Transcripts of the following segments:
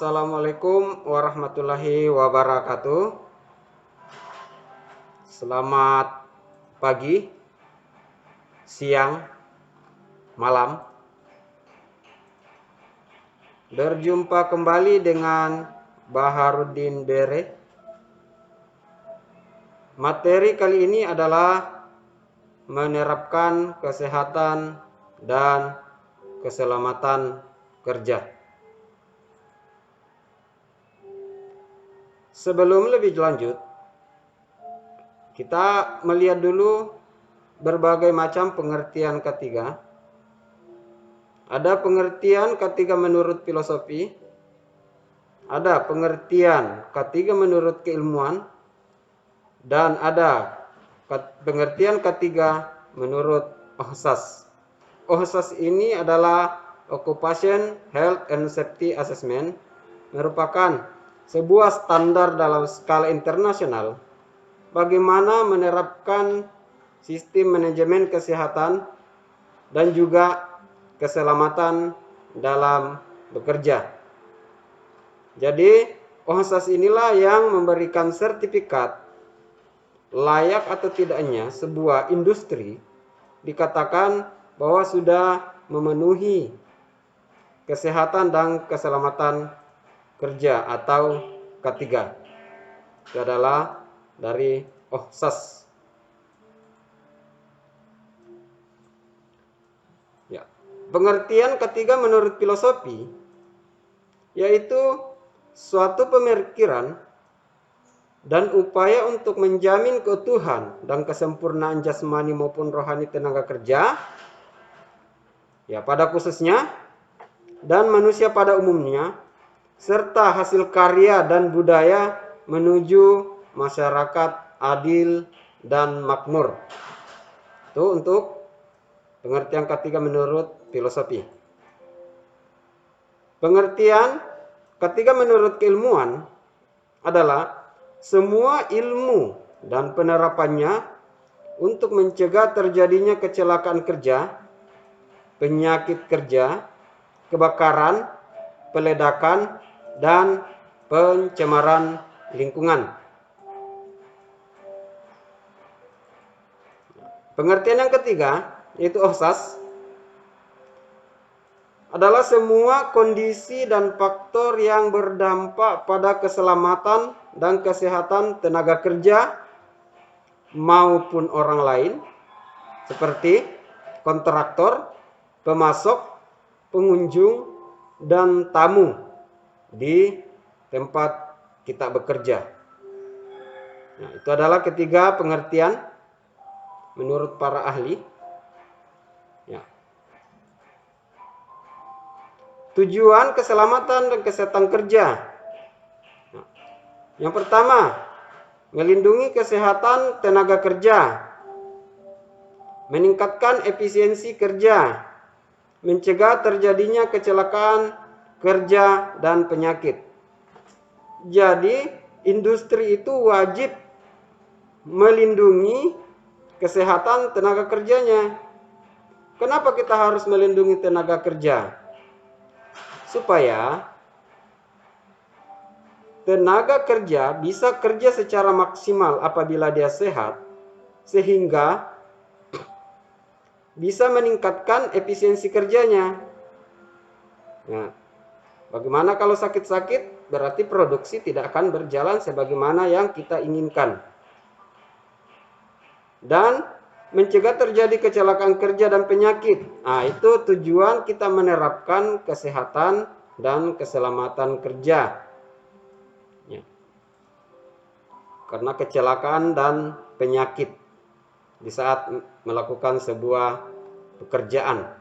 Assalamualaikum warahmatullahi wabarakatuh. Selamat pagi, siang, malam. Berjumpa kembali dengan Baharudin Bere. Materi kali ini adalah menerapkan kesehatan dan keselamatan kerja. Sebelum lebih lanjut, kita melihat dulu berbagai macam pengertian ketiga. Ada pengertian ketiga menurut filosofi, ada pengertian ketiga menurut keilmuan, dan ada pengertian ketiga menurut OHSAS. OHSAS ini adalah Occupation Health and Safety Assessment, merupakan sebuah standar dalam skala internasional bagaimana menerapkan sistem manajemen kesehatan dan juga keselamatan dalam bekerja. Jadi, OHSAS inilah yang memberikan sertifikat layak atau tidaknya sebuah industri dikatakan bahwa sudah memenuhi kesehatan dan keselamatan kerja atau K3. Itu adalah dari OHSAS. Ya. Pengertian ketiga menurut filosofi yaitu suatu pemikiran dan upaya untuk menjamin keutuhan dan kesempurnaan jasmani maupun rohani tenaga kerja, ya pada khususnya, dan manusia pada umumnya, serta hasil karya dan budaya menuju masyarakat adil dan makmur. Itu untuk pengertian ketiga menurut filosofi. Pengertian ketiga menurut keilmuan adalah semua ilmu dan penerapannya untuk mencegah terjadinya kecelakaan kerja, penyakit kerja, kebakaran, peledakan, dan pencemaran lingkungan. Pengertian yang ketiga, yaitu OHSAS, adalah semua kondisi dan faktor yang berdampak pada keselamatan dan kesehatan tenaga kerja maupun orang lain, seperti kontraktor, pemasok, pengunjung, dan tamu di tempat kita bekerja. Nah, itu adalah ketiga pengertian menurut para ahli. Ya. Tujuan keselamatan dan kesehatan kerja. Nah, yang pertama, melindungi kesehatan tenaga kerja, meningkatkan efisiensi kerja, mencegah terjadinya kecelakaan kerja dan penyakit. Jadi, industri itu wajib melindungi kesehatan tenaga kerjanya. Kenapa kita harus melindungi tenaga kerja? Supaya tenaga kerja bisa kerja secara maksimal apabila dia sehat, sehingga bisa meningkatkan efisiensi kerjanya. Nah, bagaimana kalau sakit-sakit? Berarti produksi tidak akan berjalan sebagaimana yang kita inginkan. Dan mencegah terjadi kecelakaan kerja dan penyakit. Nah, itu tujuan kita menerapkan kesehatan dan keselamatan kerja. Ya. Karena kecelakaan dan penyakit di saat melakukan sebuah pekerjaan,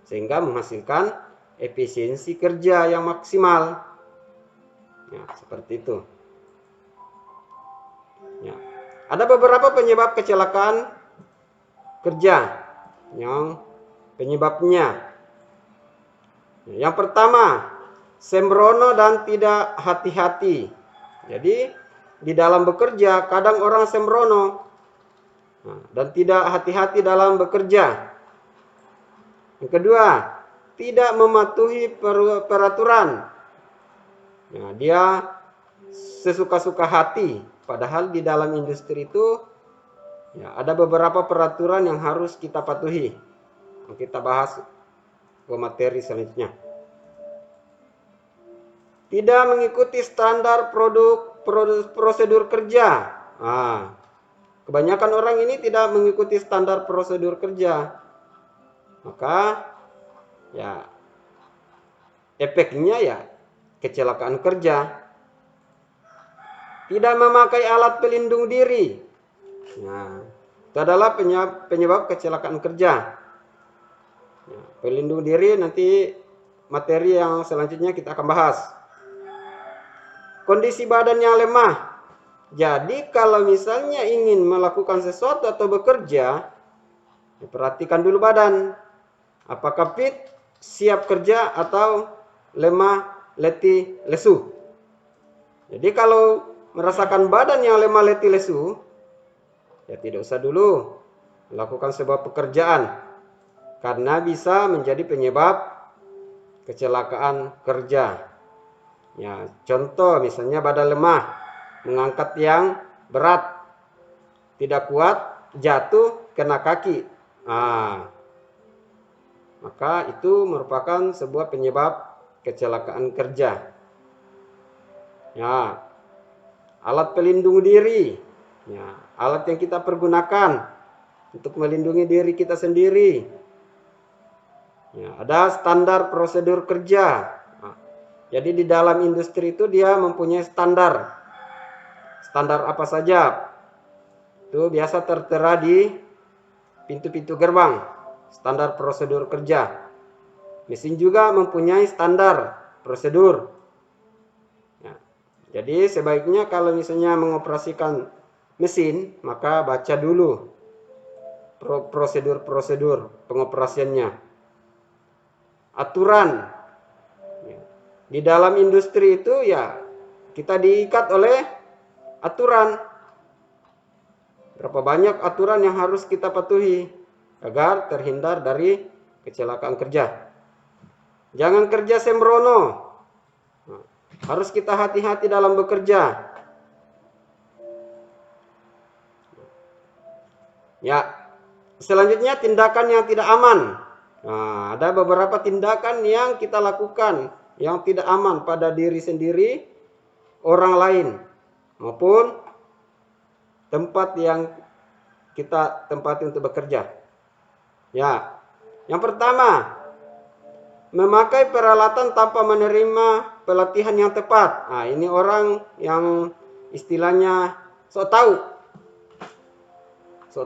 sehingga menghasilkan efisiensi kerja yang maksimal. Ya, seperti itu. Ya. Ada beberapa penyebab kecelakaan kerja yang penyebabnya. Yang pertama, sembrono dan tidak hati-hati. Jadi di dalam bekerja kadang orang sembrono dan tidak hati-hati dalam bekerja. Yang kedua, tidak mematuhi peraturan. Nah, dia sesuka-suka hati, padahal di dalam industri itu ya, ada beberapa peraturan yang harus kita patuhi. Kita bahas ke materi selanjutnya. Tidak mengikuti standar prosedur kerja. Nah, kebanyakan orang ini tidak mengikuti standar prosedur kerja. Maka ya efeknya ya kecelakaan kerja. Tidak memakai alat pelindung diri. Nah, itu adalah penyebab kecelakaan kerja. Ya, pelindung diri nanti materi yang selanjutnya kita akan bahas. Kondisi badan yang lemah. Jadi kalau misalnya ingin melakukan sesuatu atau bekerja, perhatikan dulu badan. Apakah fit, siap kerja, atau lemah, letih, lesu. Jadi kalau merasakan badan yang lemah, letih, lesu, ya tidak usah dulu melakukan sebuah pekerjaan. Karena bisa menjadi penyebab kecelakaan kerja. Ya, contoh misalnya badan lemah, mengangkat yang berat, tidak kuat, jatuh, kena kaki. Maka itu merupakan sebuah penyebab kecelakaan kerja. Ya, alat pelindung diri. Ya, alat yang kita pergunakan untuk melindungi diri kita sendiri. Ya, ada standar prosedur kerja. Jadi di dalam industri itu dia mempunyai standar. Standar apa saja? Itu biasa tertera di pintu-pintu gerbang. Standar prosedur kerja. Mesin juga mempunyai standar prosedur. Ya, jadi sebaiknya kalau misalnya mengoperasikan mesin, maka baca dulu prosedur-prosedur pengoperasiannya. Aturan. Di dalam industri itu ya kita diikat oleh aturan. Berapa banyak aturan yang harus kita patuhi agar terhindar dari kecelakaan kerja. Jangan kerja sembrono. Harus kita hati-hati dalam bekerja. Ya, selanjutnya tindakan yang tidak aman. Nah, ada beberapa tindakan yang kita lakukan yang tidak aman pada diri sendiri, orang lain, maupun tempat yang kita tempati untuk bekerja. Ya, yang pertama, memakai peralatan tanpa menerima pelatihan yang tepat. Nah, ini orang yang istilahnya sok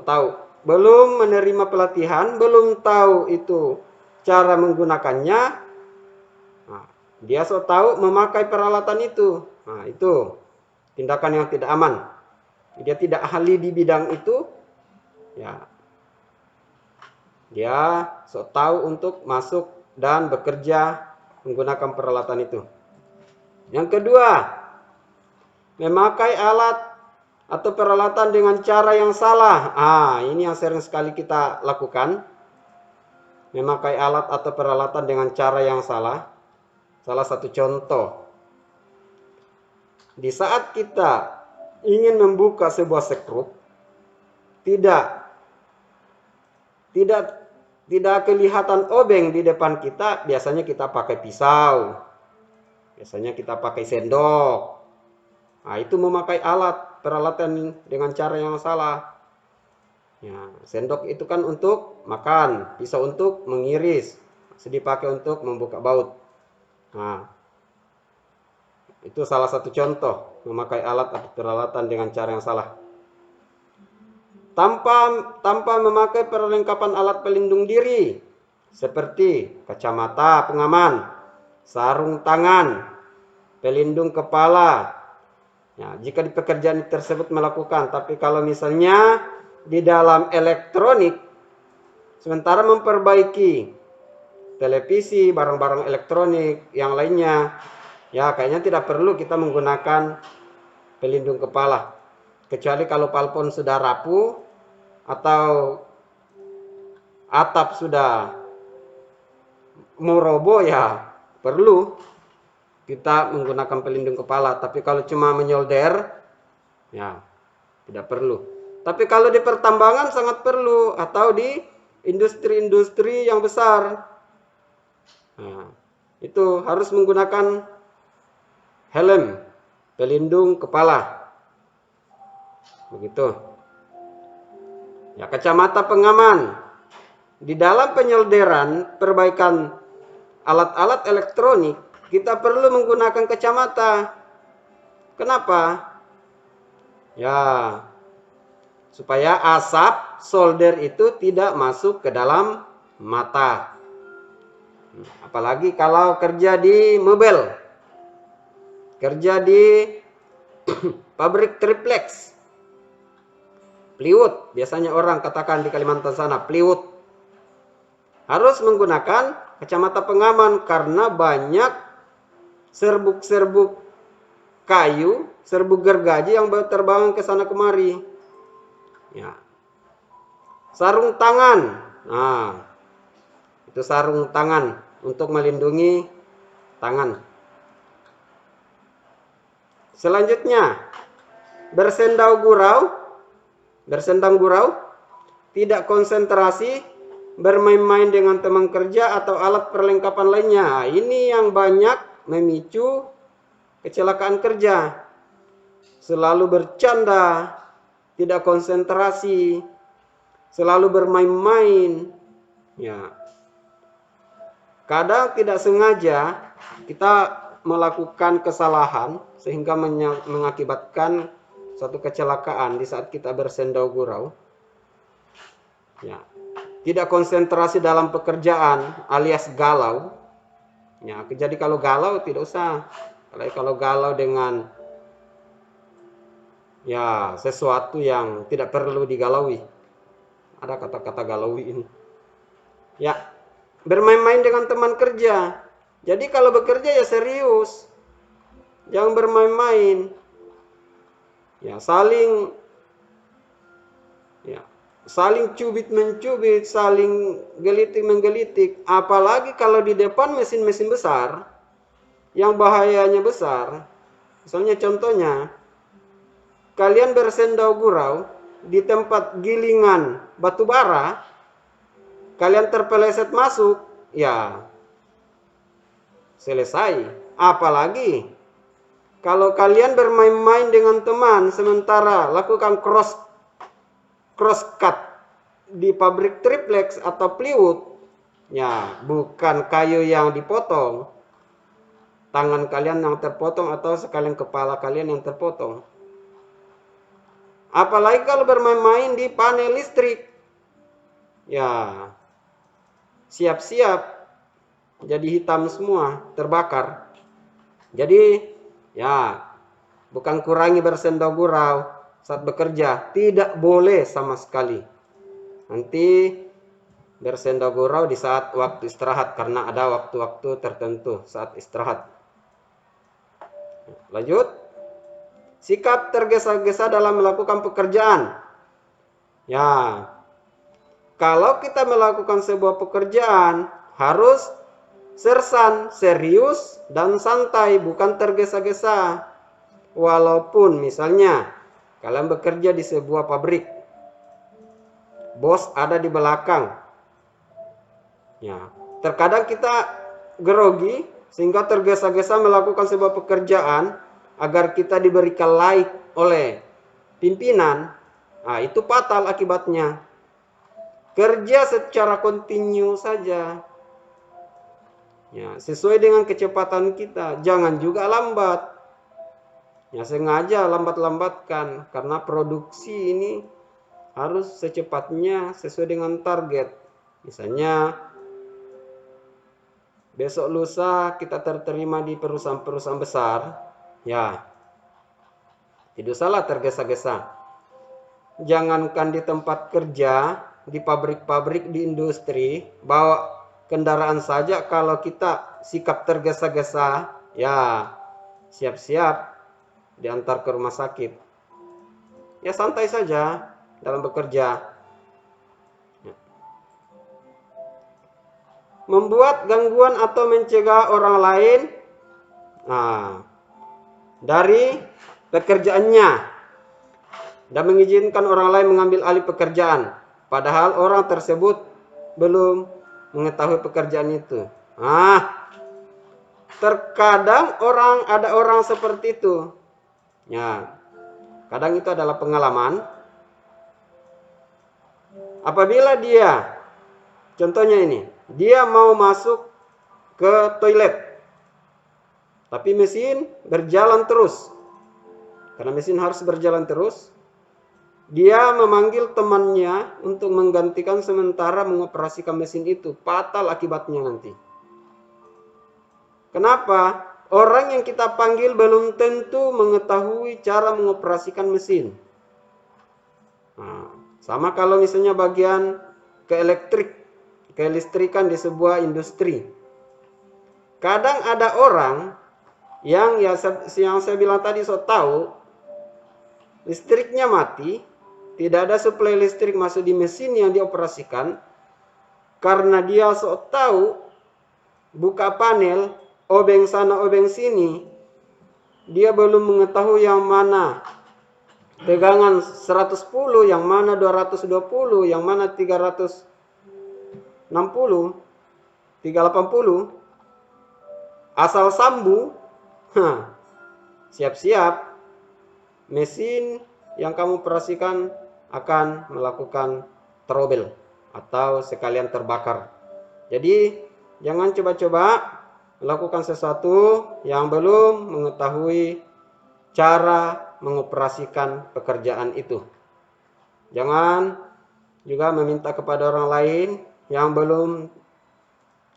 tahu, belum menerima pelatihan, belum tahu itu cara menggunakannya. Dia so tahu memakai peralatan itu. Nah, itu tindakan yang tidak aman. Dia tidak ahli di bidang itu. Ya. Dia so tahu untuk masuk dan bekerja menggunakan peralatan itu. Yang kedua, memakai alat atau peralatan dengan cara yang salah. Ini yang sering sekali kita lakukan. Memakai alat atau peralatan dengan cara yang salah. Salah satu contoh, di saat kita ingin membuka sebuah sekrup, tidak kelihatan obeng di depan kita, biasanya kita pakai pisau, biasanya kita pakai sendok. Nah, itu memakai alat peralatan dengan cara yang salah. Ya, sendok itu kan untuk makan, pisau untuk mengiris, dipakai untuk membuka baut. Nah, itu salah satu contoh memakai alat atau peralatan dengan cara yang salah. Tanpa memakai perlengkapan alat pelindung diri seperti kacamata pengaman, sarung tangan, pelindung kepala. Ya, jika di pekerjaan tersebut melakukan, tapi kalau misalnya di dalam elektronik sementara memperbaiki televisi, barang-barang elektronik yang lainnya, ya kayaknya tidak perlu kita menggunakan pelindung kepala. Kecuali kalau plafon sudah rapuh atau atap sudah mau roboh, ya perlu kita menggunakan pelindung kepala. Tapi kalau cuma menyolder, ya tidak perlu. Tapi kalau di pertambangan sangat perlu, atau di industri-industri yang besar. Nah, itu harus menggunakan helm, pelindung kepala. Begitu. Ya, kacamata pengaman. Di dalam penyolderan, perbaikan alat-alat elektronik, kita perlu menggunakan kacamata. Kenapa? Ya, supaya asap solder itu tidak masuk ke dalam mata. Apalagi kalau kerja di mobil, kerja di pabrik triplex, plywood, biasanya orang katakan di Kalimantan sana, plywood. Harus menggunakan kacamata pengaman karena banyak serbuk-serbuk kayu, serbuk gergaji yang berterbangan ke sana kemari. Ya. Sarung tangan. Nah, itu sarung tangan untuk melindungi tangan. Selanjutnya, bersendau gurau. Bersendang gurau, tidak konsentrasi, bermain-main dengan teman kerja atau alat perlengkapan lainnya. Ini yang banyak memicu kecelakaan kerja. Selalu bercanda, tidak konsentrasi, selalu bermain-main. Ya. Kadang tidak sengaja kita melakukan kesalahan sehingga mengakibatkan suatu kecelakaan di saat kita bersendau gurau. Ya. Tidak konsentrasi dalam pekerjaan alias galau. Ya, jadi kalau galau tidak usah. Kalau galau dengan ya sesuatu yang tidak perlu digalaui. Ada kata-kata galaui ini. Ya, bermain-main dengan teman kerja. Jadi kalau bekerja ya serius. Jangan bermain-main. Ya, saling cubit-mencubit, saling gelitik-menggelitik. Apalagi kalau di depan mesin-mesin besar yang bahayanya besar. Misalnya contohnya, kalian bersendau gurau di tempat gilingan batu bara, kalian terpeleset masuk, ya selesai. Apalagi kalau kalian bermain-main dengan teman sementara lakukan cross cut di pabrik triplex atau plywood, ya bukan kayu yang dipotong, tangan kalian yang terpotong atau sekalian kepala kalian yang terpotong. Apalagi kalau bermain-main di panel listrik, ya siap-siap jadi hitam semua, terbakar. Jadi ya bukan kurangi bersendau gurau saat bekerja, tidak boleh sama sekali. Nanti bersendau gurau di saat waktu istirahat karena ada waktu-waktu tertentu saat istirahat. Lanjut. Sikap tergesa-gesa dalam melakukan pekerjaan. Ya, kalau kita melakukan sebuah pekerjaan harus sersan, serius, dan santai, bukan tergesa-gesa. Walaupun misalnya kalian bekerja di sebuah pabrik, bos ada di belakang. Ya, terkadang kita grogi sehingga tergesa-gesa melakukan sebuah pekerjaan agar kita diberikan like oleh pimpinan. Nah, itu fatal akibatnya. Kerja secara kontinu saja. Ya, sesuai dengan kecepatan kita, jangan juga lambat. Ya, sengaja lambat-lambatkan karena produksi ini harus secepatnya sesuai dengan target. Misalnya besok lusa kita terterima di perusahaan-perusahaan besar, ya tidak usahlah tergesa-gesa. Jangankan di tempat kerja, di pabrik-pabrik, di industri, bawa kendaraan saja kalau kita sikap tergesa-gesa, ya siap-siap diantar ke rumah sakit. Ya santai saja dalam bekerja. Membuat gangguan atau mencegah orang lain Nah, dari pekerjaannya dan mengizinkan orang lain mengambil alih pekerjaan, padahal orang tersebut belum mengetahui pekerjaan itu. Terkadang ada orang seperti itu. Ya, kadang itu adalah pengalaman. Apabila dia, contohnya ini, dia mau masuk ke toilet, tapi mesin berjalan terus. Karena mesin harus berjalan terus, dia memanggil temannya untuk menggantikan sementara mengoperasikan mesin itu. Fatal akibatnya nanti. Kenapa? Orang yang kita panggil belum tentu mengetahui cara mengoperasikan mesin. Nah, sama kalau misalnya bagian kelistrikan di sebuah industri. Kadang ada orang yang saya bilang tadi, tahu listriknya mati, tidak ada suplai listrik masuk di mesin yang dioperasikan, karena dia tahu buka panel, obeng sana obeng sini, dia belum mengetahui yang mana tegangan 110, yang mana 220, yang mana 360, 380. Asal sambung, siap-siap mesin yang kamu operasikan akan melakukan trouble atau sekalian terbakar. Jadi jangan coba-coba melakukan sesuatu yang belum mengetahui cara mengoperasikan pekerjaan itu. Jangan juga meminta kepada orang lain yang belum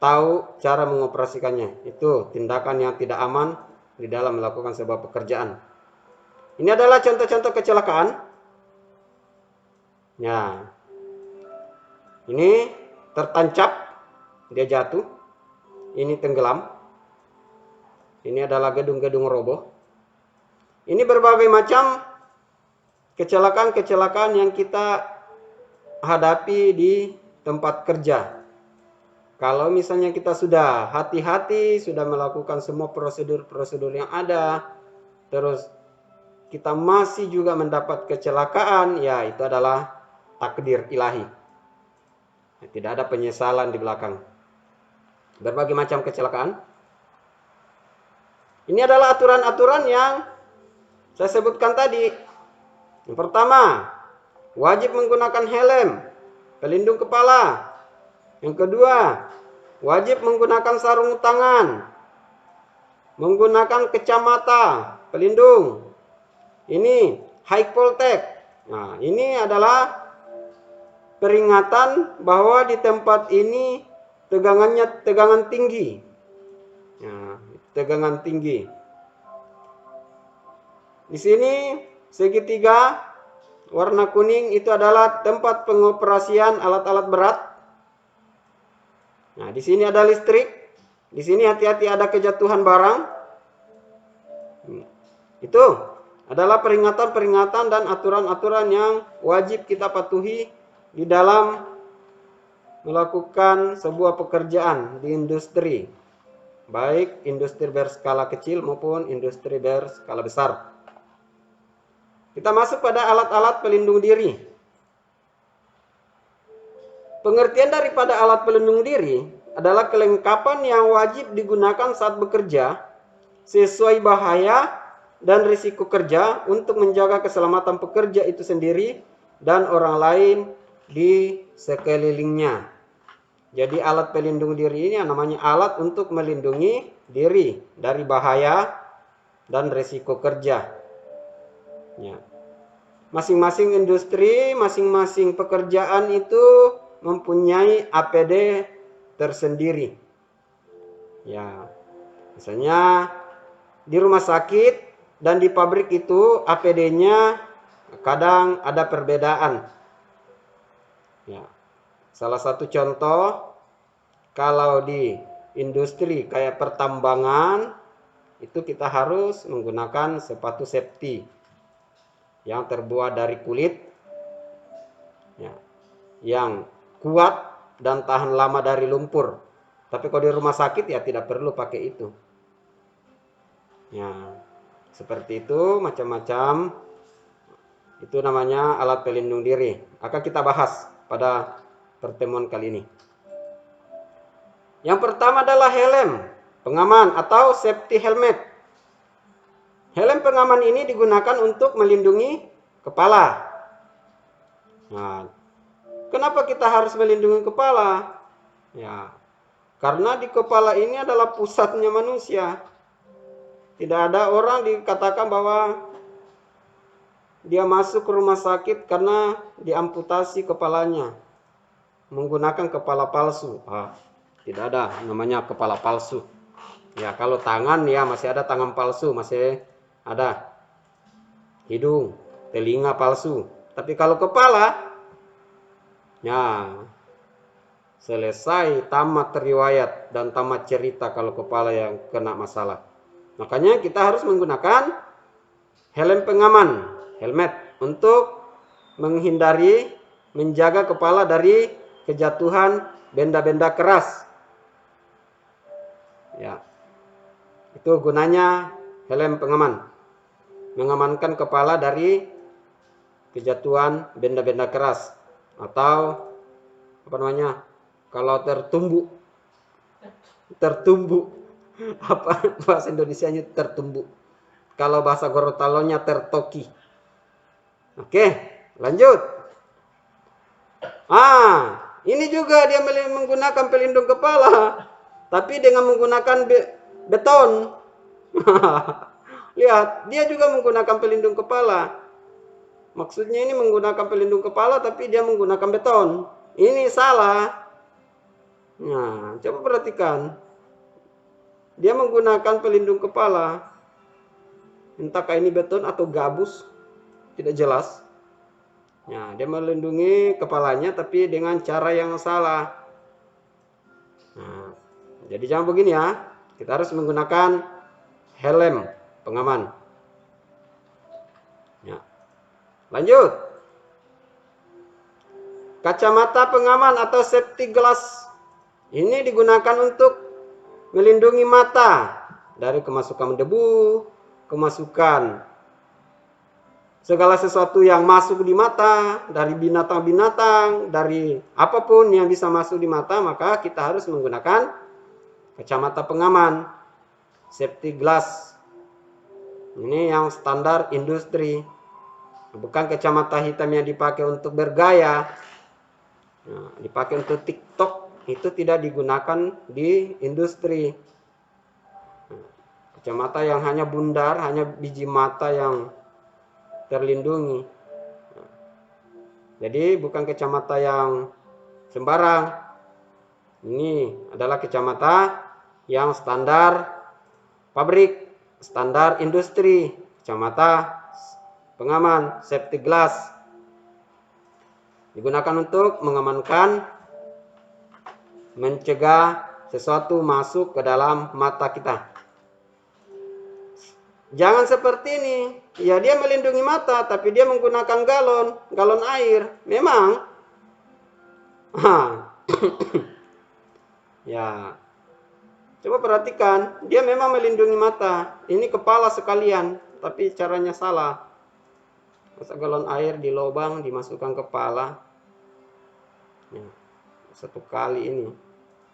tahu cara mengoperasikannya. Itu tindakan yang tidak aman di dalam melakukan sebuah pekerjaan. Ini adalah contoh-contoh kecelakaan. Ya, ini tertancap, dia jatuh. Ini tenggelam. Ini adalah gedung-gedung roboh. Ini berbagai macam kecelakaan-kecelakaan yang kita hadapi di tempat kerja. Kalau misalnya kita sudah hati-hati, sudah melakukan semua prosedur-prosedur yang ada, terus kita masih juga mendapat kecelakaan, ya itu adalah takdir ilahi. Tidak ada penyesalan di belakang. Berbagai macam kecelakaan. Ini adalah aturan-aturan yang saya sebutkan tadi. Yang pertama, wajib menggunakan helm, pelindung kepala. Yang kedua, wajib menggunakan sarung tangan, menggunakan kacamata pelindung. Ini high voltage. Nah, ini adalah peringatan bahwa di tempat ini tegangan tinggi. Nah, tegangan tinggi. Di sini segitiga warna kuning itu adalah tempat pengoperasian alat-alat berat. Nah, di sini ada listrik. Di sini hati-hati ada kejatuhan barang. Itu adalah peringatan-peringatan dan aturan-aturan yang wajib kita patuhi di dalam melakukan sebuah pekerjaan di industri. Baik industri berskala kecil maupun industri berskala besar. Kita masuk pada alat-alat pelindung diri. Pengertian daripada alat pelindung diri adalah kelengkapan yang wajib digunakan saat bekerja sesuai bahaya dan risiko kerja untuk menjaga keselamatan pekerja itu sendiri dan orang lain di sekelilingnya. Jadi alat pelindung diri ini namanya alat untuk melindungi diri dari bahaya dan risiko kerja. Ya. Masing-masing industri, masing-masing pekerjaan itu mempunyai APD tersendiri. Ya, misalnya di rumah sakit dan di pabrik itu APD-nya kadang ada perbedaan. Ya, salah satu contoh kalau di industri kayak pertambangan itu kita harus menggunakan sepatu safety yang terbuat dari kulit, ya, yang kuat dan tahan lama dari lumpur. Tapi kalau di rumah sakit ya tidak perlu pakai itu. Ya, seperti itu macam-macam. Itu namanya alat pelindung diri. Akan kita bahas pada pertemuan kali ini. Yang pertama adalah helm pengaman atau safety helmet. Helm pengaman ini digunakan untuk melindungi kepala. Nah, kenapa kita harus melindungi kepala? Ya, karena di kepala ini adalah pusatnya manusia. Tidak ada orang dikatakan bahwa dia masuk ke rumah sakit karena diamputasi kepalanya menggunakan kepala palsu. Tidak ada namanya kepala palsu. Ya, kalau tangan ya masih ada tangan palsu, masih ada hidung, telinga palsu. Tapi kalau kepala, ya selesai, tamat riwayat dan tamat cerita kalau kepala yang kena masalah. Makanya kita harus menggunakan helm pengaman, helmet, untuk menghindari, menjaga kepala dari kejatuhan benda-benda keras. Ya, itu gunanya helm pengaman, mengamankan kepala dari kejatuhan benda-benda keras atau apa namanya, kalau tertumbuk apa bahasa Indonesianya, tertumbuk, kalau bahasa Gorontalonya tertoki. Oke, lanjut. Ini juga dia menggunakan pelindung kepala, tapi dengan menggunakan beton. Lihat, dia juga menggunakan pelindung kepala. Maksudnya ini menggunakan pelindung kepala, tapi dia menggunakan beton. Ini salah. Nah, coba perhatikan. Dia menggunakan pelindung kepala. Entahkah ini beton atau gabus, tidak jelas. Nah, dia melindungi kepalanya tapi dengan cara yang salah. Nah, jadi jangan begini ya. Kita harus menggunakan helm pengaman. Ya. Lanjut. Kacamata pengaman atau safety glass. Ini digunakan untuk melindungi mata dari kemasukan debu, kemasukan segala sesuatu yang masuk di mata, dari binatang-binatang, dari apapun yang bisa masuk di mata, maka kita harus menggunakan kacamata pengaman, safety glass. Ini yang standar industri, bukan kacamata hitam yang dipakai untuk bergaya. Nah, dipakai untuk TikTok, itu tidak digunakan di industri. Kacamata yang hanya bundar, hanya biji mata yang terlindungi. Jadi bukan kacamata yang sembarang. Ini adalah kacamata yang standar pabrik, standar industri, kacamata pengaman, safety glass. Digunakan untuk mengamankan, mencegah sesuatu masuk ke dalam mata kita. Jangan seperti ini. Ya, dia melindungi mata, tapi dia menggunakan galon air. Memang. Ya. Coba perhatikan, dia memang melindungi mata. Ini kepala sekalian, tapi caranya salah. Masa galon air di lubang dimasukkan kepala. Ya, satu kali ini.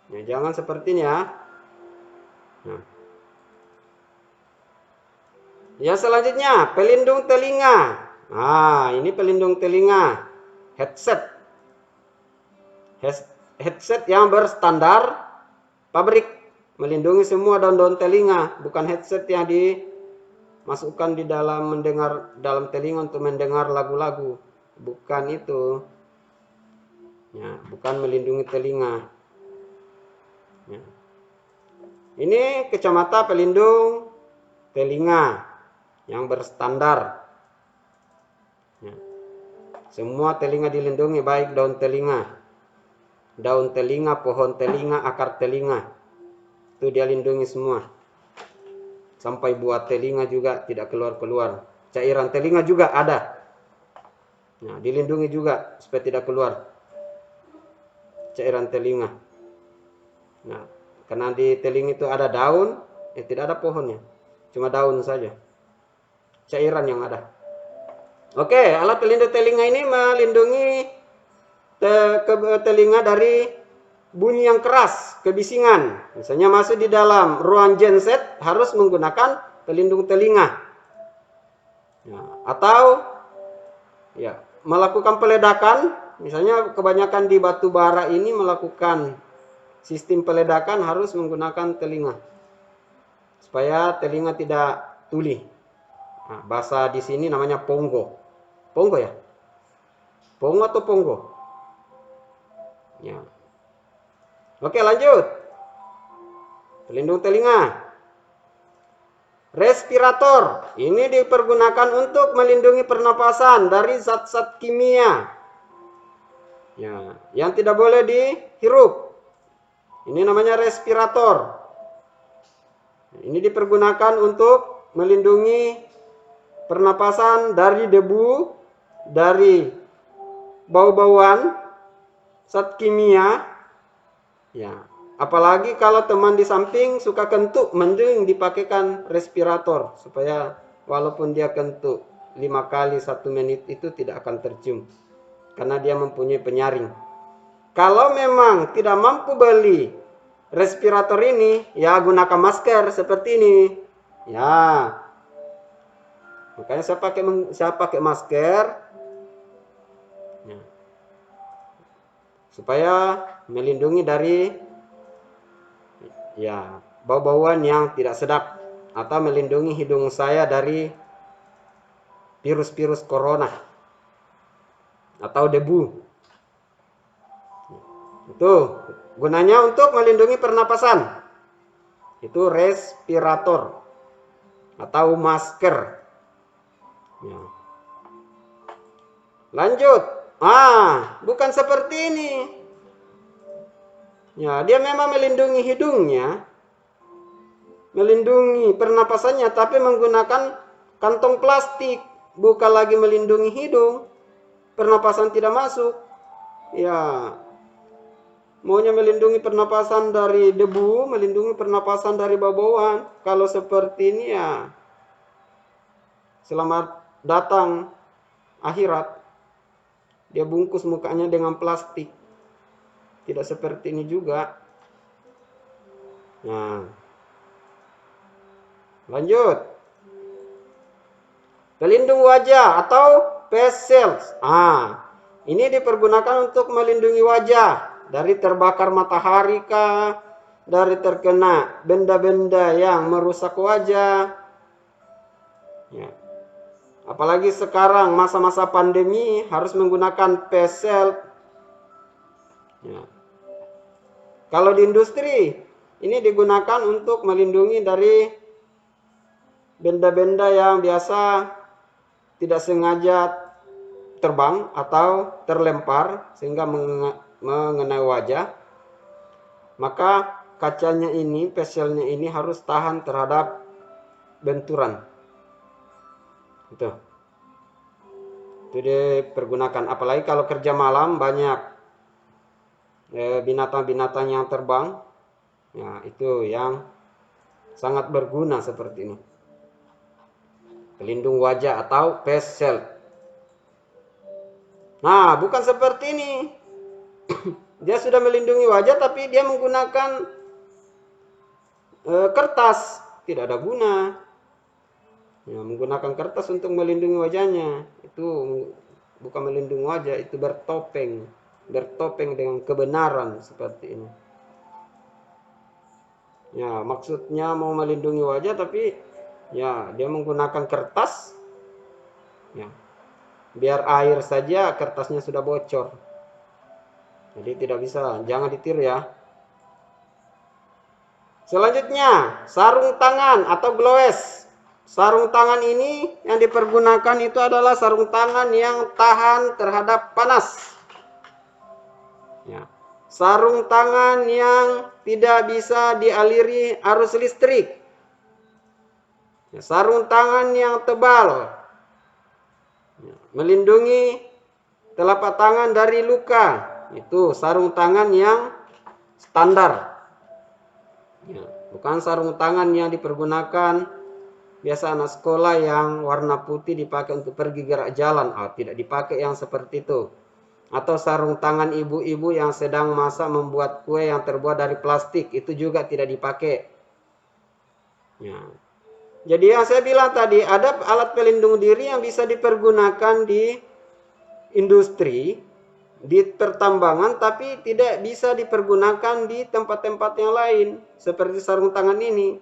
Ya, jangan seperti ini ya. Nah. Yang selanjutnya, pelindung telinga. Ini pelindung telinga. Headset. Headset yang berstandar pabrik. Melindungi semua daun-daun telinga. Bukan headset yang dimasukkan di dalam telinga untuk mendengar lagu-lagu. Bukan itu. Ya, bukan melindungi telinga. Ya. Ini kacamata pelindung telinga yang berstandar. Ya. Semua telinga dilindungi, baik daun telinga, pohon telinga, akar telinga. Itu dia lindungi semua. Sampai buah telinga juga tidak keluar-keluar. Cairan telinga juga ada. Nah, dilindungi juga supaya tidak keluar cairan telinga. Nah, karena di telinga itu ada daun, tidak ada pohonnya. cuma daun saja, cairan yang ada. Oke, alat pelindung telinga ini melindungi telinga dari bunyi yang keras, kebisingan. Misalnya masuk di dalam ruang genset harus menggunakan pelindung telinga. Ya, atau ya melakukan peledakan, misalnya kebanyakan di batu bara ini melakukan sistem peledakan harus menggunakan telinga supaya telinga tidak tuli. Nah, bahasa di sini namanya ponggo. Ponggo ya? Pongo atau ponggo? Ya. Oke, lanjut. Pelindung telinga. Respirator. Ini dipergunakan untuk melindungi pernapasan dari zat-zat kimia. Ya, yang tidak boleh dihirup. Ini namanya respirator. Ini dipergunakan untuk melindungi pernapasan dari debu, dari bau-bauan, zat kimia. Ya, apalagi kalau teman di samping suka kentut, mending dipakaikan respirator supaya walaupun dia kentut 5 kali 1 menit itu tidak akan tercium karena dia mempunyai penyaring. Kalau memang tidak mampu beli respirator ini, ya gunakan masker seperti ini. Ya. Makanya saya pakai masker. Ya. Supaya melindungi dari ya bau-bauan yang tidak sedap atau melindungi hidung saya dari virus-virus corona atau debu. Itu gunanya untuk melindungi pernapasan. Itu respirator atau masker. Ya. Lanjut. Bukan seperti ini. Ya, dia memang melindungi hidungnya, melindungi pernapasannya, tapi menggunakan kantong plastik, bukan lagi melindungi hidung. Pernapasan tidak masuk. Ya, maunya melindungi pernapasan dari debu, melindungi pernapasan dari bau-bauan. Kalau seperti ini ya, selamat datang akhirat. Dia bungkus mukanya dengan plastik. Tidak seperti ini juga. Nah, lanjut. Pelindung wajah atau face shield. Ini dipergunakan untuk melindungi wajah dari terbakar matahari kah, dari terkena benda-benda yang merusak wajah. Ya. Apalagi sekarang masa-masa pandemi harus menggunakan face shield. Ya. Kalau di industri ini digunakan untuk melindungi dari benda-benda yang biasa tidak sengaja terbang atau terlempar sehingga mengenai wajah. Maka kacanya ini, face shieldnya ini harus tahan terhadap benturan. Itu dipergunakan. Apalagi kalau kerja malam banyak binatang-binatang yang terbang. Ya, itu yang sangat berguna seperti ini. Pelindung wajah atau face shield. Nah, bukan seperti ini. Dia sudah melindungi wajah tapi dia menggunakan kertas. Tidak ada guna. Ya, menggunakan kertas untuk melindungi wajahnya. Itu bukan melindungi wajah, itu bertopeng. Bertopeng dengan kebenaran seperti ini. Ya, maksudnya mau melindungi wajah tapi ya dia menggunakan kertas. Ya. Biar air saja kertasnya sudah bocor. Jadi tidak bisa, jangan ditiru ya. Selanjutnya, sarung tangan atau glowes. Sarung tangan ini yang dipergunakan itu adalah sarung tangan yang tahan terhadap panas. Ya. Sarung tangan yang tidak bisa dialiri arus listrik. Ya, sarung tangan yang tebal. Ya, melindungi telapak tangan dari luka. Itu sarung tangan yang standar. Ya, bukan sarung tangan yang dipergunakan biasa anak sekolah yang warna putih dipakai untuk pergi gerak jalan. Tidak dipakai yang seperti itu. Atau sarung tangan ibu-ibu yang sedang masak membuat kue yang terbuat dari plastik, itu juga tidak dipakai. Ya. Jadi yang saya bilang tadi, ada alat pelindung diri yang bisa dipergunakan di industri, di pertambangan, tapi tidak bisa dipergunakan di tempat-tempat yang lain, seperti sarung tangan ini.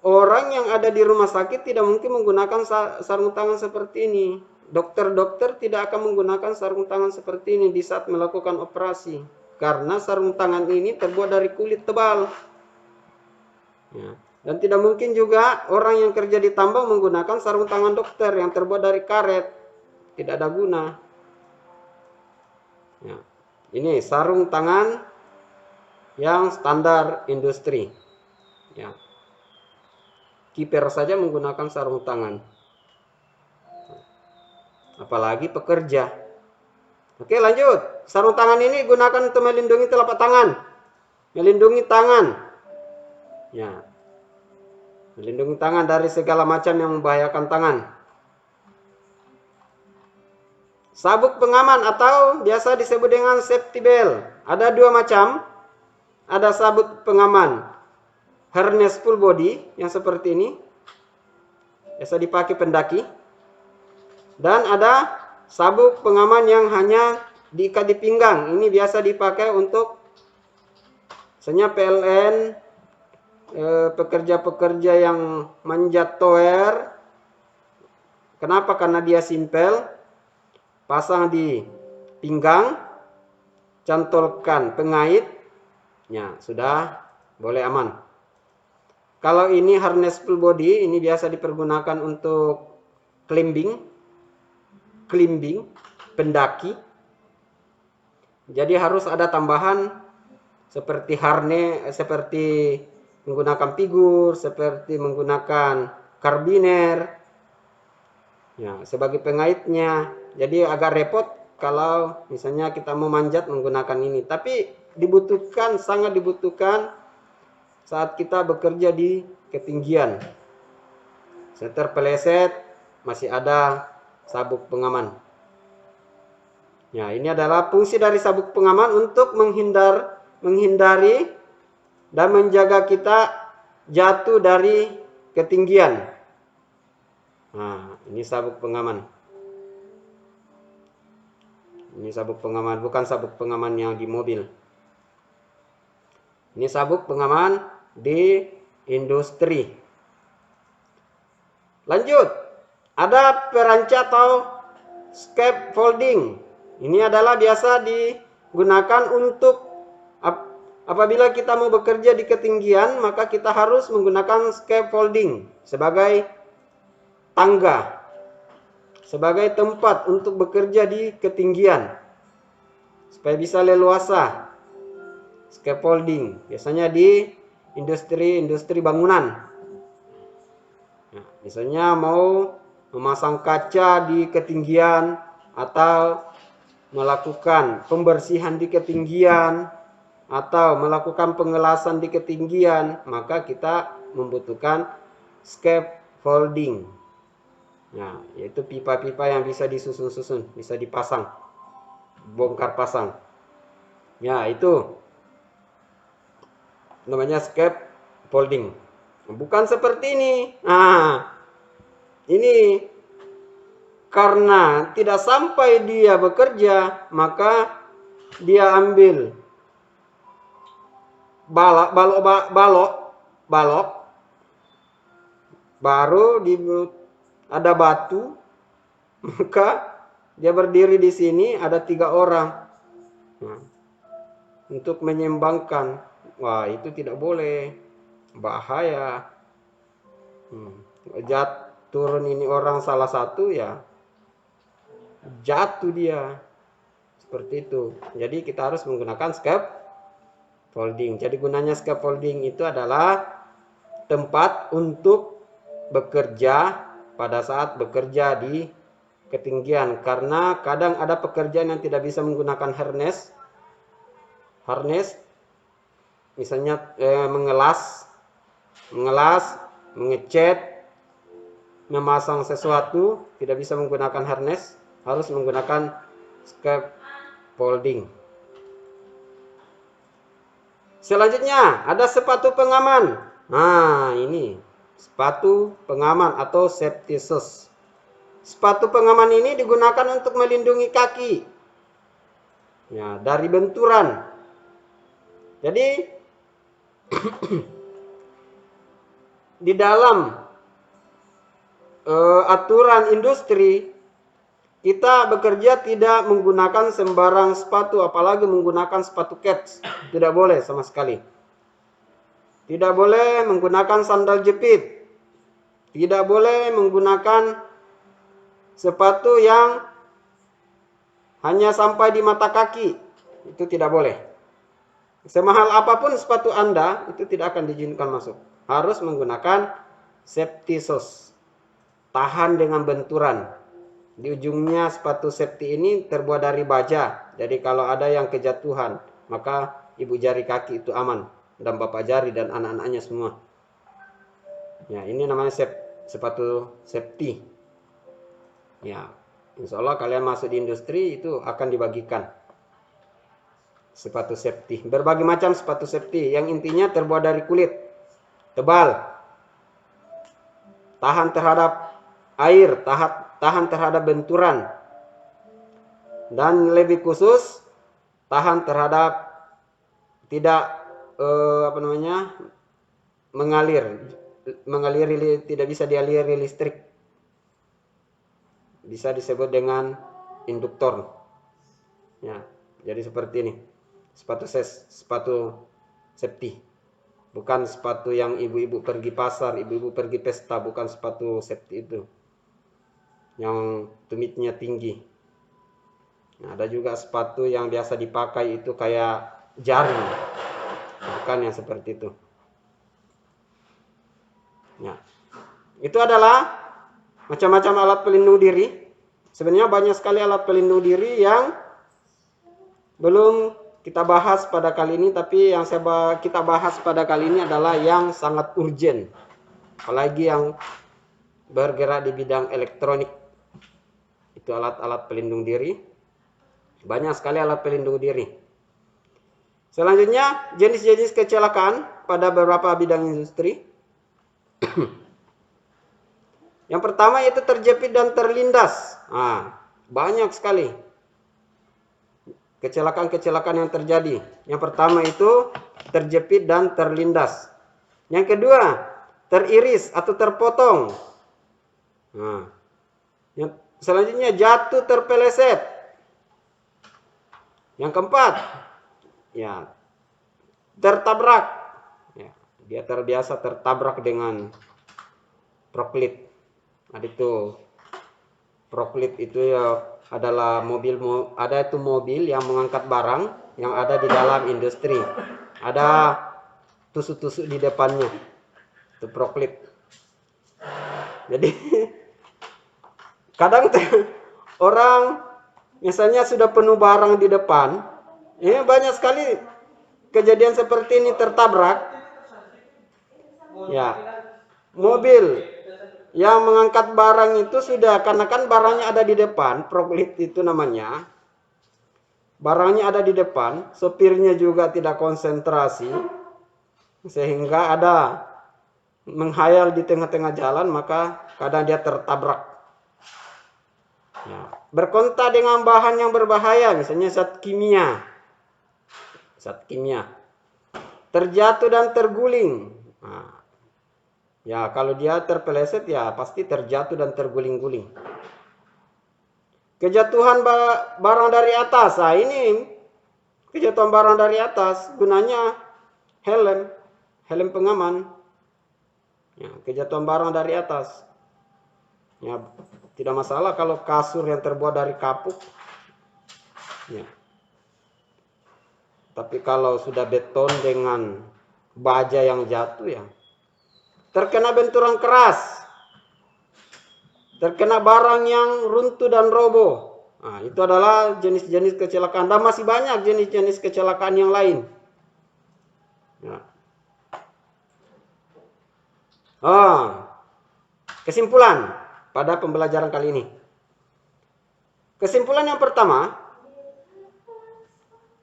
Orang yang ada di rumah sakit tidak mungkin menggunakan sarung tangan seperti ini. Dokter-dokter tidak akan menggunakan sarung tangan seperti ini di saat melakukan operasi. Karena sarung tangan ini terbuat dari kulit tebal. Ya. Dan tidak mungkin juga orang yang kerja di tambang menggunakan sarung tangan dokter yang terbuat dari karet. Tidak ada guna. Ya. Ini sarung tangan yang standar industri. Ya. Kiper saja menggunakan sarung tangan. Apalagi pekerja. Oke, lanjut. Sarung tangan ini gunakan untuk melindungi telapak tangan. Melindungi tangan. Ya. Melindungi tangan dari segala macam yang membahayakan tangan. Sabuk pengaman atau biasa disebut dengan safety belt. Ada dua macam. Ada sabuk pengaman harness full body yang seperti ini. Biasa dipakai pendaki. Dan ada sabuk pengaman yang hanya diikat di pinggang. Ini biasa dipakai untuk misalnya PLN, pekerja-pekerja yang manjat tower. Kenapa? Karena dia simpel. Pasang di pinggang, cantolkan pengait, ya sudah boleh aman. Kalau ini harness full body, ini biasa dipergunakan untuk climbing, pendaki. Jadi harus ada tambahan seperti harness, seperti menggunakan figur, seperti menggunakan karabiner, ya sebagai pengaitnya. Jadi agak repot kalau misalnya kita mau manjat menggunakan ini. Tapi dibutuhkan, sangat dibutuhkan saat kita bekerja di ketinggian. Terpeleset, masih ada sabuk pengaman. Ya, ini adalah fungsi dari sabuk pengaman untuk menghindari dan menjaga kita jatuh dari ketinggian. Nah, ini sabuk pengaman. Ini sabuk pengaman, bukan sabuk pengaman yang di mobil. Ini sabuk pengaman di industri. Lanjut, ada perancat atau scaffolding. Ini adalah biasa digunakan untuk apabila kita mau bekerja di ketinggian, maka kita harus menggunakan scaffolding sebagai tangga, sebagai tempat untuk bekerja di ketinggian supaya bisa leluasa. Scaffolding biasanya di industri bangunan. Nah, misalnya mau memasang kaca di ketinggian atau melakukan pembersihan di ketinggian atau melakukan pengelasan di ketinggian, maka kita membutuhkan scaffolding. Nah, yaitu pipa-pipa yang bisa disusun-susun, bisa dipasang, bongkar pasang. Ya, itu namanya scaffolding. Bukan seperti ini. Nah, ini karena tidak sampai dia bekerja, maka dia ambil balok, baru ada batu, maka dia berdiri di sini, ada 3 orang. Nah, untuk menyeimbangkan. Wah, itu tidak boleh, bahaya. Turun ini orang salah satu, ya jatuh dia. Seperti itu. Jadi kita harus menggunakan scaffolding. Jadi gunanya scaffolding itu adalah tempat untuk bekerja pada saat bekerja di ketinggian. Karena kadang ada pekerjaan yang tidak bisa menggunakan harness. Misalnya mengelas, mengecat, memasang sesuatu tidak bisa menggunakan harness, harus menggunakan scaffolding. Selanjutnya ada sepatu pengaman. Nah, ini sepatu pengaman atau safety shoes. Sepatu pengaman ini digunakan untuk melindungi kaki ya, dari benturan. Jadi di dalam aturan industri, kita bekerja tidak menggunakan sembarang sepatu, apalagi menggunakan sepatu kets. Tidak boleh sama sekali. Tidak boleh menggunakan sandal jepit. Tidak boleh menggunakan sepatu yang hanya sampai di mata kaki. Itu tidak boleh. Semahal apapun sepatu Anda, itu tidak akan diizinkan masuk. Harus menggunakan safety shoes. Tahan dengan benturan. Di ujungnya sepatu safety ini terbuat dari baja. Jadi kalau ada yang kejatuhan, maka ibu jari kaki itu aman. Dan bapak jari dan anak-anaknya semua. Ya, ini namanya sepatu safety. Ya, insya Allah kalian masuk di industri itu akan dibagikan sepatu safety. Berbagai macam sepatu safety. Yang intinya terbuat dari kulit. Tebal. Tahan terhadap air, tahan terhadap benturan, dan lebih khusus tahan terhadap tidak mengalir tidak bisa dialiri listrik, bisa disebut dengan induktor ya. Jadi seperti ini sepatu safety, bukan sepatu yang ibu-ibu pergi pasar, ibu-ibu pergi pesta, bukan sepatu safety itu yang tumitnya tinggi. Nah, ada juga sepatu yang biasa dipakai itu kayak jaring, bukan yang seperti itu. Ya, itu adalah macam-macam alat pelindung diri. Sebenarnya banyak sekali alat pelindung diri yang belum kita bahas pada kali ini, tapi yang kita bahas pada kali ini adalah yang sangat urgent, apalagi yang bergerak di bidang elektronik. Itu alat-alat pelindung diri. Banyak sekali alat pelindung diri. Selanjutnya, jenis-jenis kecelakaan pada beberapa bidang industri. Yang pertama yaitu terjepit dan terlindas. Nah, banyak sekali kecelakaan-kecelakaan yang terjadi. Yang pertama itu terjepit dan terlindas. Yang kedua, teriris atau terpotong. Nah, yang selanjutnya jatuh terpeleset. Yang keempat, ya, tertabrak. Ya, dia terbiasa tertabrak dengan proklit. Ada itu proklit itu ya adalah ada itu mobil yang mengangkat barang yang ada di dalam industri. Ada tusuk-tusuk di depannya. Itu proklit. Jadi kadang orang misalnya sudah penuh barang di depan, ini banyak sekali kejadian seperti ini, tertabrak. Ya, mobil yang mengangkat barang itu sudah, karena kan barangnya ada di depan, proklit itu namanya. Barangnya ada di depan, sopirnya juga tidak konsentrasi, sehingga ada menghayal di tengah-tengah jalan, maka kadang dia tertabrak. Ya, berkontak dengan bahan yang berbahaya, misalnya zat kimia. Terjatuh dan terguling. Nah, ya, kalau dia terpeleset ya pasti terjatuh dan terguling-guling. Kejatuhan barang dari atas. Nah, ini kejatuhan barang dari atas gunanya helm pengaman. Ya, kejatuhan barang dari atas. Ya, tidak masalah kalau kasur yang terbuat dari kapuk. Ya. Tapi kalau sudah beton dengan baja yang jatuh ya, terkena benturan keras, terkena barang yang runtuh dan roboh. Nah, itu adalah jenis-jenis kecelakaan. Dan masih banyak jenis-jenis kecelakaan yang lain. Ya. Kesimpulan pada pembelajaran kali ini. Kesimpulan yang pertama,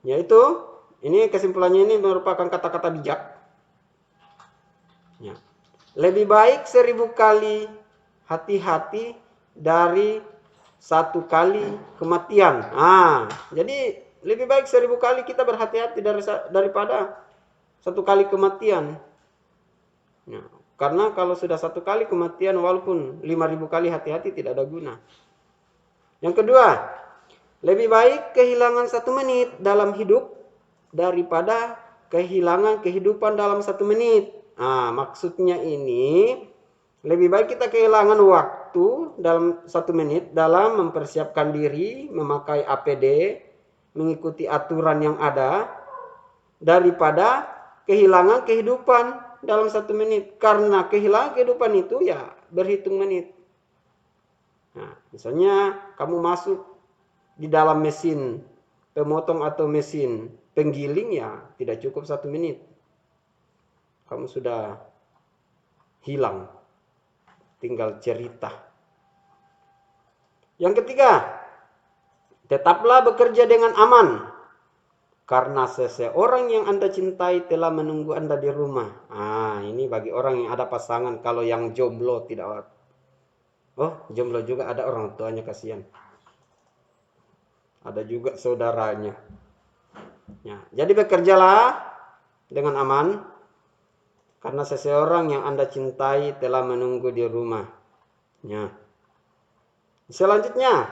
yaitu ini kesimpulannya ini merupakan kata-kata bijak. Ya. Lebih baik 1000 kali hati-hati dari 1 kali kematian. Jadi lebih baik 1000 kali kita berhati-hati daripada 1 kali kematian. Ya. Karena kalau sudah 1 kali kematian, walaupun 5000 kali hati-hati tidak ada guna. Yang kedua, lebih baik kehilangan 1 menit dalam hidup daripada kehilangan kehidupan dalam 1 menit. Maksudnya ini, lebih baik kita kehilangan waktu dalam 1 menit dalam mempersiapkan diri, memakai APD, mengikuti aturan yang ada, daripada kehilangan kehidupan dalam 1 menit. Karena kehilangan kehidupan itu ya berhitung menit. Misalnya kamu masuk di dalam mesin pemotong atau mesin penggiling, ya tidak cukup 1 menit. Kamu sudah hilang. Tinggal cerita. Yang ketiga, tetaplah bekerja dengan aman. Karena seseorang yang Anda cintai telah menunggu Anda di rumah. Ini bagi orang yang ada pasangan. Kalau yang jomblo tidak. Jomblo juga ada orang tuanya, kasihan. Ada juga saudaranya. Jadi bekerjalah dengan aman. Karena seseorang yang Anda cintai telah menunggu di rumah. Selanjutnya,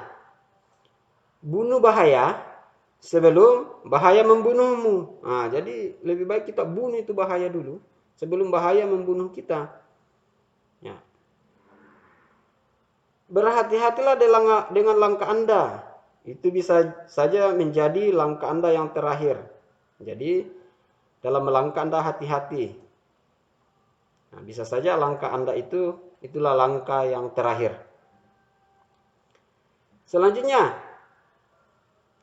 bunuh bahaya sebelum bahaya membunuhmu. Jadi lebih baik kita bunuh itu bahaya dulu sebelum bahaya membunuh kita. Berhati-hatilah dengan langkah Anda. Itu bisa saja menjadi langkah Anda yang terakhir. Jadi dalam melangkah Anda hati-hati. Bisa saja langkah Anda itulah langkah yang terakhir. Selanjutnya,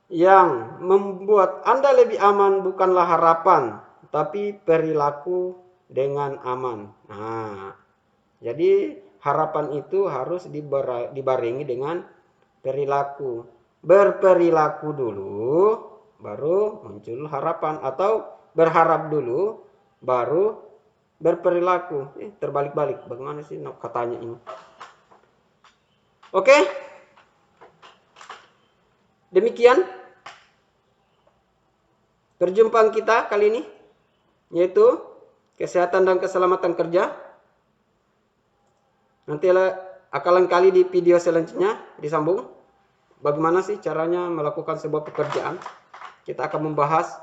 yang membuat Anda lebih aman bukanlah harapan, tapi perilaku dengan aman. Jadi harapan itu harus dibarengi dengan perilaku. Berperilaku dulu, baru muncul harapan. Atau berharap dulu, baru berperilaku. Terbalik-balik. Bagaimana sih katanya ini? Oke. Demikian perjumpaan kita kali ini, yaitu kesehatan dan keselamatan kerja. Nanti akalan kali di video selanjutnya disambung bagaimana sih caranya melakukan sebuah pekerjaan. Kita akan membahas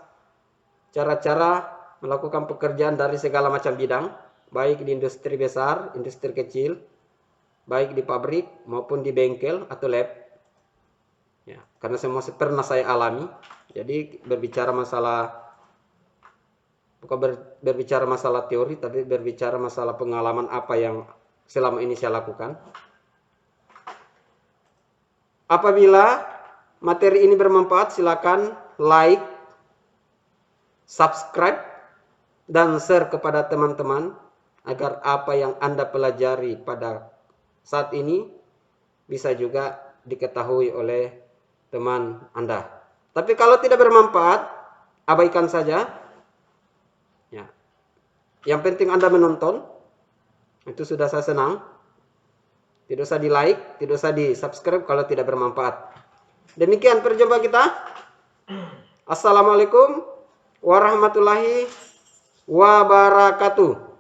cara-cara melakukan pekerjaan dari segala macam bidang, baik di industri besar, industri kecil, baik di pabrik maupun di bengkel atau lab. Karena semua pernah saya alami. Jadi bukan berbicara masalah teori, tapi berbicara masalah pengalaman apa yang selama ini saya lakukan. Apabila materi ini bermanfaat, silakan like, subscribe, dan share kepada teman-teman agar apa yang Anda pelajari pada saat ini bisa juga diketahui oleh teman Anda. Tapi kalau tidak bermanfaat, abaikan saja. Yang penting Anda menonton. Itu sudah saya senang. Tidak usah di like, tidak usah di subscribe kalau tidak bermanfaat. Demikian perjumpaan kita. Assalamualaikum warahmatullahi wabarakatuh.